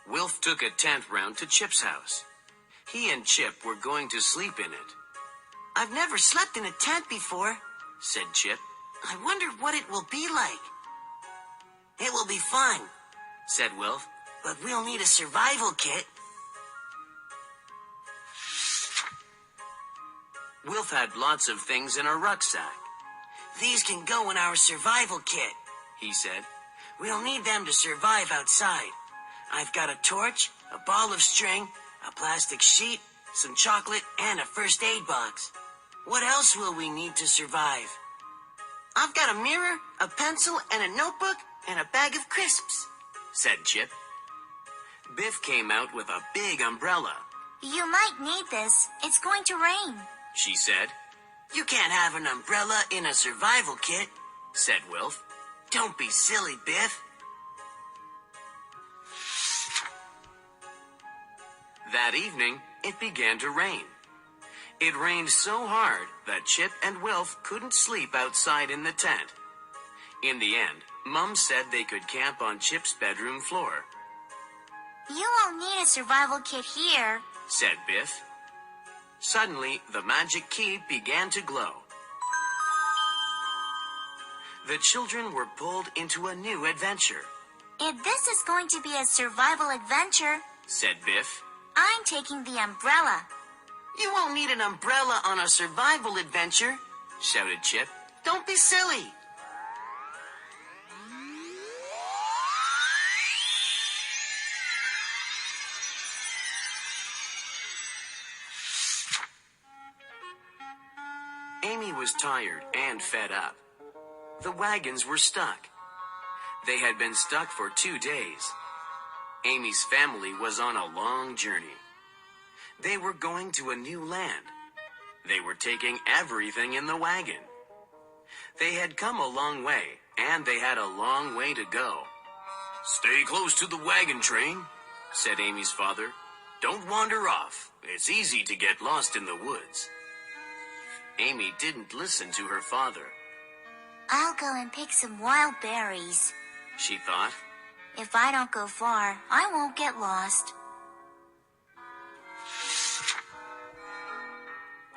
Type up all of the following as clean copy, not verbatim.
Wilf took a tent round to Chip's house. He and Chip were going to sleep in it. I've never slept in a tent before, said Chip. I wonder what it will be like. It will be fun, said Wilf. But we'll need a survival kit. Wilf had lots of things in a rucksack. These can go in our survival kit, he said. We'll need them to survive outside. I've got a torch, a ball of string, a plastic sheet, some chocolate, and a first aid box. What else will we need to survive? I've got a mirror, a pencil, and a notebook, and a bag of crisps, said Chip. Biff came out with a big umbrella. You might need this. It's going to rain, she said. You can't have an umbrella in a survival kit, said Wilf. Don't be silly, Biff. That evening, it began to rain. It rained so hard that Chip and Wilf couldn't sleep outside in the tent. In the end, Mum said they could camp on Chip's bedroom floor. You won't need a survival kit here, said Biff. Suddenly, the magic key began to glow. The children were pulled into a new adventure. If this is going to be a survival adventure, said Biff, I'm taking the umbrella. You won't need an umbrella on a survival adventure, shouted Chip. Don't be silly. Amy was tired and fed up. The wagons were stuck. They had been stuck for 2 days. Amy's family was on a long journey. They were going to a new land. They were taking everything in the wagon. They had come a long way, and they had a long way to go. Stay close to the wagon train, said Amy's father. Don't wander off. It's easy to get lost in the woods. Amy didn't listen to her father. I'll go and pick some wild berries, she thought. If I don't go far, I won't get lost.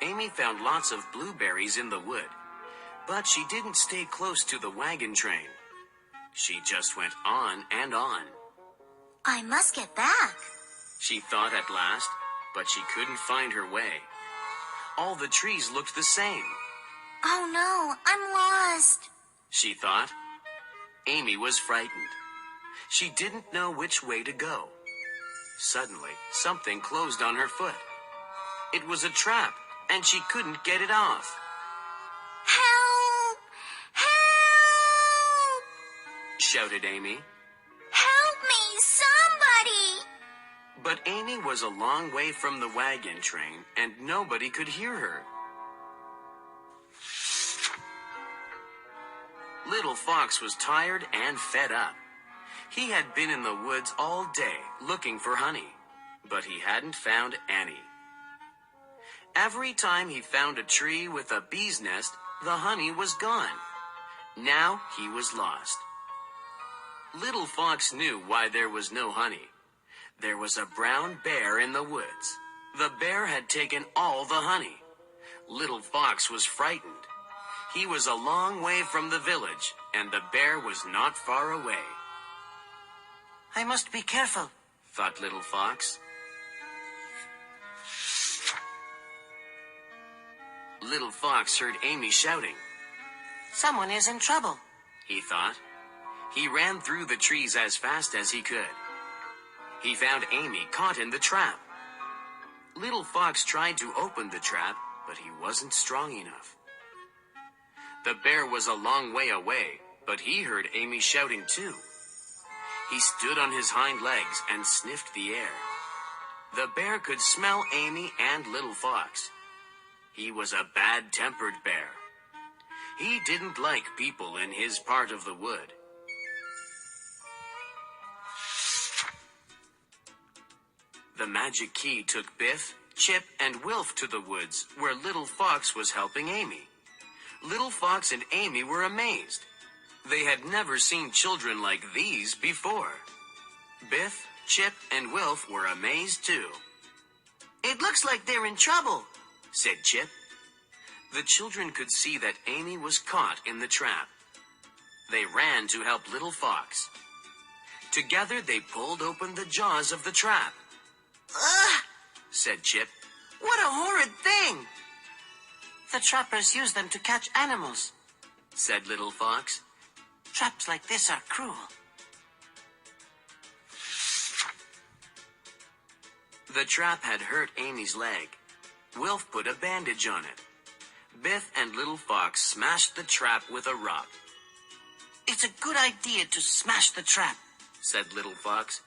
Amy found lots of blueberries in the wood, but she didn't stay close to the wagon train. She just went on and on. I must get back, she thought at last, but she couldn't find her way. All the trees looked the same. Oh no, I'm lost, she thought. Amy was frightened. She didn't know which way to go. Suddenly, something closed on her foot. It was a trap, and she couldn't get it off. Help! Help! shouted Amy. Help me, somebody! But Amy was a long way from the wagon train, and nobody could hear her. Little Fox was tired and fed up. He had been in the woods all day looking for honey, but he hadn't found any. Every time he found a tree with a bee's nest, the honey was gone. Now he was lost. Little Fox knew why there was no honey. There was a brown bear in the woods. The bear had taken all the honey. Little Fox was frightened. He was a long way from the village, and the bear was not far away. I must be careful, thought Little Fox. Little Fox heard Amy shouting. Someone is in trouble, he thought. He ran through the trees as fast as he could. He found Amy caught in the trap. Little Fox tried to open the trap, but he wasn't strong enough. The bear was a long way away, but he heard Amy shouting too. He stood on his hind legs and sniffed the air. The bear could smell Amy and Little Fox. He was a bad-tempered bear. He didn't like people in his part of the wood. The magic key took Biff, Chip, and Wilf to the woods where Little Fox was helping Amy. Little Fox and Amy were amazed. They had never seen children like these before. Biff, Chip, and Wilf were amazed too. It looks like they're in trouble, said Chip. The children could see that Amy was caught in the trap. They ran to help Little Fox. Together they pulled open the jaws of the trap. Ugh! Said Chip. What a horrid thing! The trappers use them to catch animals, said Little Fox. Traps like this are cruel. The trap had hurt Amy's leg. Wilf put a bandage on it. Biff and Little Fox smashed the trap with a rock. It's a good idea to smash the trap, said Little Fox.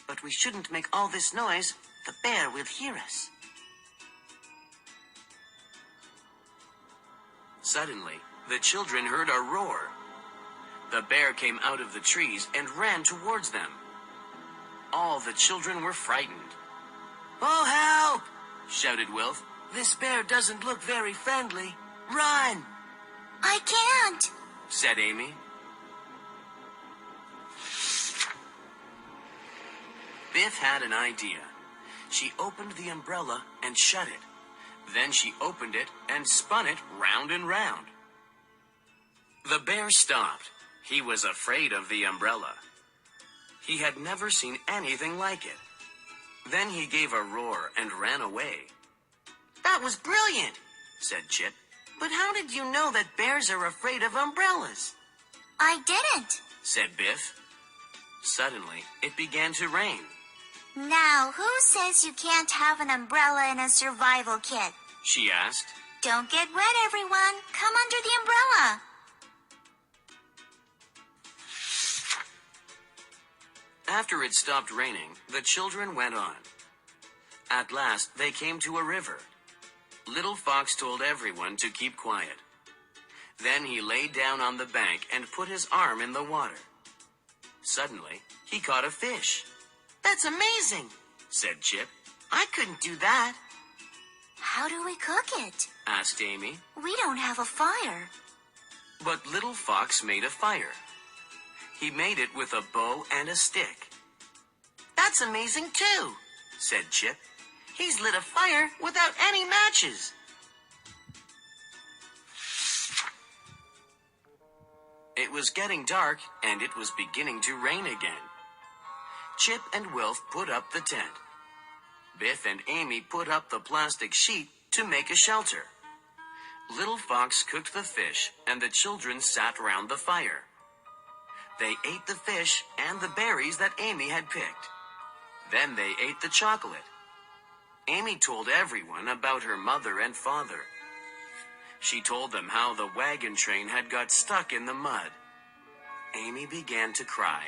But we shouldn't make all this noise. The bear will hear us. Suddenly, the children heard a roar. The bear came out of the trees and ran towards them. All the children were frightened. Oh, help! Shouted Wilf. This bear doesn't look very friendly. Run! I can't, said Amy. Biff had an idea. She opened the umbrella and shut it. Then she opened it and spun it round and round. The bear stopped. He was afraid of the umbrella. He had never seen anything like it. Then he gave a roar and ran away. That was brilliant, said Chip. But how did you know that bears are afraid of umbrellas? I didn't. Said Biff. Suddenly, it began to rain. Now, who says you can't have an umbrella in a survival kit? She asked. Don't get wet, everyone. Come under the umbrella. After it stopped raining, the children went on. At last, they came to a river. Little Fox told everyone to keep quiet. Then he lay down on the bank and put his arm in the water. Suddenly, he caught a fish. That's amazing, said Chip. I couldn't do that. How do we cook it? Asked Amy. We don't have a fire. But Little Fox made a fire. He made it with a bow and a stick. That's amazing too, said Chip. He's lit a fire without any matches. It was getting dark and it was beginning to rain again. Chip and Wilf put up the tent. Biff and Amy put up the plastic sheet to make a shelter. Little Fox cooked the fish and the children sat round the fire. They ate the fish and the berries that Amy had picked. Then they ate the chocolate. Amy told everyone about her mother and father. She told them how the wagon train had got stuck in the mud. Amy began to cry.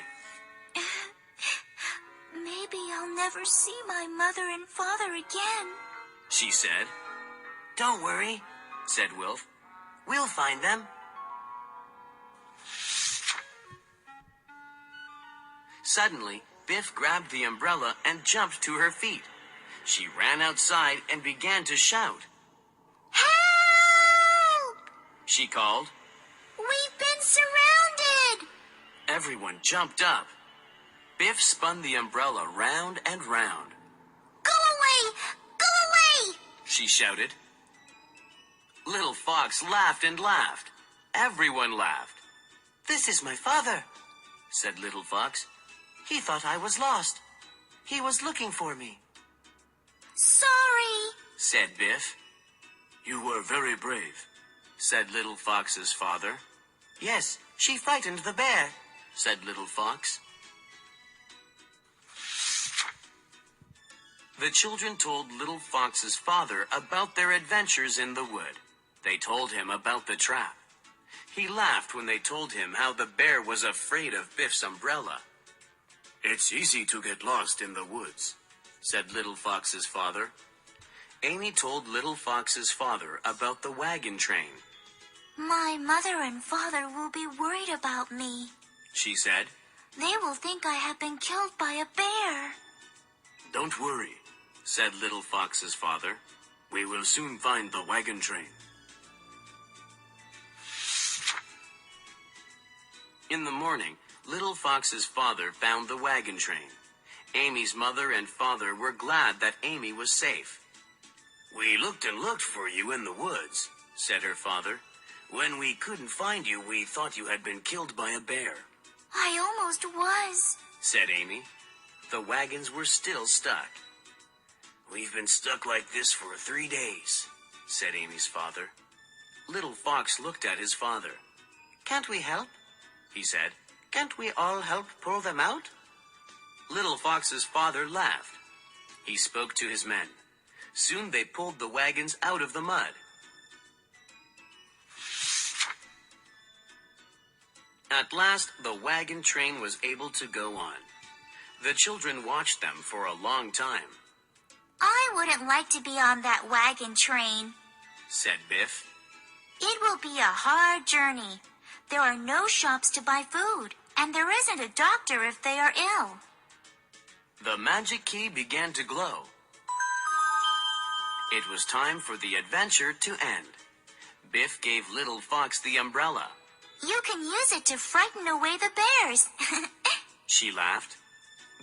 Maybe I'll never see my mother and father again, she said. Don't worry, said Wilf. We'll find them. Suddenly, Biff grabbed the umbrella and jumped to her feet. She ran outside and began to shout. Help! She called. We've been surrounded! Everyone jumped up. Biff spun the umbrella round and round. Go away! Go away! She shouted. Little Fox laughed and laughed. Everyone laughed. This is my father, said Little Fox. He thought I was lost. He was looking for me. Sorry, said Biff. You were very brave, said Little Fox's father. Yes, she frightened the bear, said Little Fox. The children told Little Fox's father about their adventures in the wood. They told him about the trap. He laughed when they told him how the bear was afraid of Biff's umbrella. It's easy to get lost in the woods, said Little Fox's father. Amy told Little Fox's father about the wagon train. my mother and father will be worried about me. She said. They will think I have been killed by a bear. Don't worry, said Little Fox's father. We will soon find the wagon train. In the morning, Little Fox's father found the wagon train. Amy's mother and father were glad that Amy was safe. "We looked and looked for you in the woods," said her father. "When we couldn't find you, we thought you had been killed by a bear," I almost was. said Amy. The wagons were still stuck. "We've been stuck like this for 3 days," said Amy's father. Little Fox looked at his father. "Can't we help?" he said. "Can't we all help pull them out?" Little Fox's father laughed. He spoke to his men. Soon they pulled the wagons out of the mud. At last, the wagon train was able to go on. The children watched them for a long time, I wouldn't like to be on that wagon train. said Biff. It will be a hard journey. There are no shops to buy food, and there isn't a doctor if they are ill. The magic key began to glow. It was time for the adventure to end. Biff gave Little Fox the umbrella. You can use it to frighten away the bears. She laughed.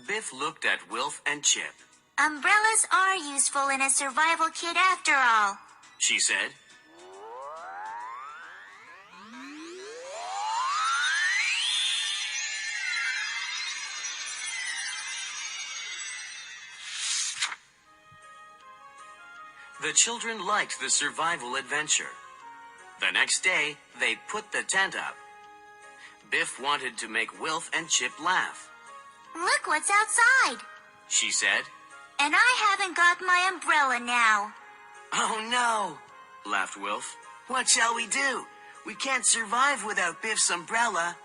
Biff looked at Wilf and Chip. Umbrellas are useful in a survival kit after all. She said. The children liked the survival adventure. The next day, they put the tent up. Biff wanted to make Wilf and Chip laugh. Look what's outside. She said. And I haven't got my umbrella now. Oh no, Laughed Wilf. what shall we do? We can't survive without Biff's umbrella.